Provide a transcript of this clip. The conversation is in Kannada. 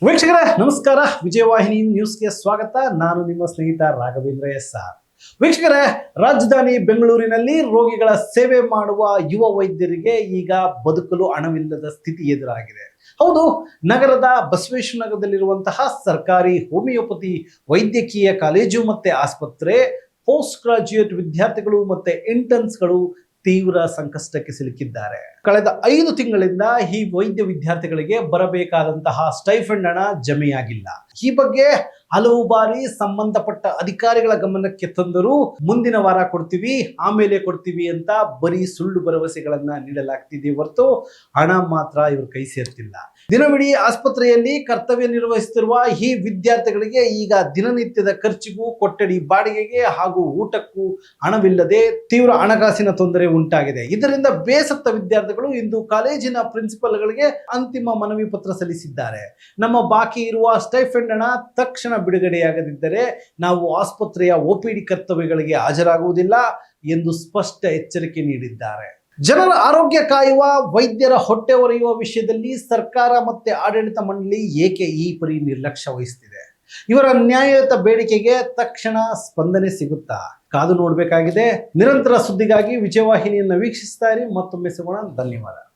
ವೀಕ್ಷಕರೇ ನಮಸ್ಕಾರ. ವಿಜಯವಾಹಿನಿ ನ್ಯೂಸ್ಗೆ ಸ್ವಾಗತ. ನಾನು ನಿಮ್ಮ ಸ್ನೇಹಿತ ರಾಘವೇಂದ್ರ ಎಸ್.ಆರ್. ವೀಕ್ಷಕರೇ, ರಾಜಧಾನಿ ಬೆಂಗಳೂರಿನಲ್ಲಿ ರೋಗಿಗಳ ಸೇವೆ ಮಾಡುವ ಯುವ ವೈದ್ಯರಿಗೆ ಈಗ ಬದುಕಲು ಹಣವಿಲ್ಲದ ಸ್ಥಿತಿ ಎದುರಾಗಿದೆ. ಹೌದು, ನಗರದ ಬಸವೇಶ್ವರ ನಗರದಲ್ಲಿರುವಂತಹ ಸರ್ಕಾರಿ ಹೋಮಿಯೋಪತಿ ವೈದ್ಯಕೀಯ ಕಾಲೇಜು ಮತ್ತೆ ಆಸ್ಪತ್ರೆ ಪೋಸ್ಟ್ ಗ್ರಾಜ್ಯುಯೇಟ್ ವಿದ್ಯಾರ್ಥಿಗಳು ಮತ್ತೆ ಇಂಟರ್ನ್ಸ್ಗಳು ತೀವ್ರ ಸಂಕಷ್ಟಕ್ಕೆ ಸಿಲುಕಿದ್ದಾರೆ. ಕಳೆದ 5 ತಿಂಗಳಿಂದ ಈ ವೈದ್ಯ ವಿದ್ಯಾರ್ಥಿಗಳಿಗೆ ಬರಬೇಕಾದಂತಹ ಸ್ಟೈಫಂಡ್ ಹಣ ಜಮೆಯಾಗಿಲ್ಲ. ಈ ಬಗ್ಗೆ ಹಲವು ಬಾರಿ ಸಂಬಂಧಪಟ್ಟ ಅಧಿಕಾರಿಗಳ ಗಮನಕ್ಕೆ ತಂದರೂ ಮುಂದಿನ ವಾರ ಕೊಡ್ತೀವಿ, ಆಮೇಲೆ ಕೊಡ್ತೀವಿ ಅಂತ ಬರೀ ಸುಳ್ಳು ಭರವಸೆಗಳನ್ನ ನೀಡಲಾಗ್ತಿದೆ ಹೊರತು ಹಣ ಮಾತ್ರ ಇವ್ರ ಕೈ ಸೇರ್ತಿಲ್ಲ. ದಿನವಿಡೀ ಆಸ್ಪತ್ರೆಯಲ್ಲಿ ಕರ್ತವ್ಯ ನಿರ್ವಹಿಸುತ್ತಿರುವ ಈ ವಿದ್ಯಾರ್ಥಿಗಳಿಗೆ ಈಗ ದಿನನಿತ್ಯದ ಖರ್ಚಿಗೂ, ಕೊಠಡಿ ಬಾಡಿಗೆಗೆ ಹಾಗೂ ಊಟಕ್ಕೂ ಹಣವಿಲ್ಲದೆ ತೀವ್ರ ಹಣಕಾಸಿನ ತೊಂದರೆ ಉಂಟಾಗಿದೆ. ಇದರಿಂದ ಬೇಸತ್ತ ವಿದ್ಯಾರ್ಥಿಗಳು ಇಂದು ಕಾಲೇಜಿನ ಪ್ರಿನ್ಸಿಪಲ್ಗಳಿಗೆ ಅಂತಿಮ ಮನವಿ ಪತ್ರ ಸಲ್ಲಿಸಿದ್ದಾರೆ. ನಮ್ಮ ಬಾಕಿ ಇರುವ ಸ್ಟೈಫಂಡ್ ಹಣ ತಕ್ಷಣ ಬಿಡುಗಡೆಯಾಗದಿದ್ದರೆ ನಾವು ಆಸ್ಪತ್ರೆಯ OPD ಕರ್ತವ್ಯಗಳಿಗೆ ಹಾಜರಾಗುವುದಿಲ್ಲ ಎಂದು ಸ್ಪಷ್ಟ ಎಚ್ಚರಿಕೆ ನೀಡಿದ್ದಾರೆ. ಜನರ ಆರೋಗ್ಯ ಕಾಯುವ ವೈದ್ಯರ ಹೊಟ್ಟೆ ಹೊರೆಯುವ ವಿಷಯದಲ್ಲಿ ಸರ್ಕಾರ ಮತ್ತೆ ಆಡಳಿತ ಮಂಡಳಿ ಏಕೆ ಈ ಪರಿ ನಿರ್ಲಕ್ಷ್ಯ ವಹಿಸುತ್ತಿದೆ? ಇವರ ನ್ಯಾಯಯುತ ಬೇಡಿಕೆಗೆ ತಕ್ಷಣ ಸ್ಪಂದನೆ ಸಿಗುತ್ತಾ? ಕಾದು ನೋಡಬೇಕಾಗಿದೆ. ನಿರಂತರ ಸುದ್ದಿಗಾಗಿ ವಿಜಯವಾಹಿನಿಯನ್ನು ವೀಕ್ಷಿಸ್ತಾ ಇರಿ. ಮತ್ತೊಮ್ಮೆ ಸಿಗೋಣ. ಧನ್ಯವಾದ.